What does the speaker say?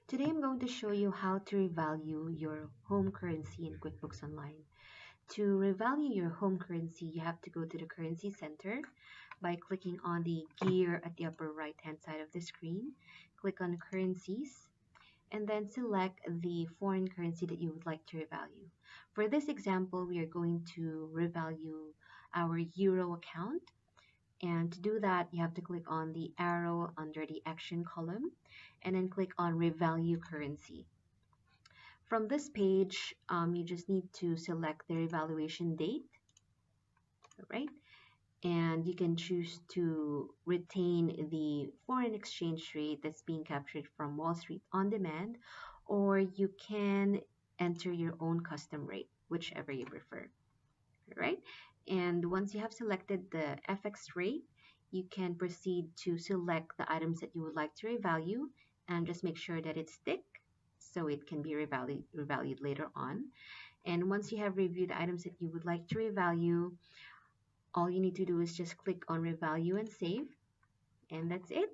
Today I'm going to show you how to revalue your home currency in QuickBooks Online. To revalue your home currency, you have to go to the Currency Center by clicking on the gear at the upper right hand side of the screen. Click on Currencies and then select the foreign currency that you would like to revalue. For this example, we are going to revalue our Euro account. And to do that, you have to click on the arrow under the Action column and then click on Revalue Currency. From this page, you just need to select the revaluation date, right? And you can choose to retain the foreign exchange rate that's being captured from Wall Street On Demand, or you can enter your own custom rate, whichever you prefer, right? And once you have selected the FX rate, you can proceed to select the items that you would like to revalue and just make sure that it's tick so it can be revalued later on. And once you have reviewed the items that you would like to revalue, all you need to do is just click on revalue and save, and that's it.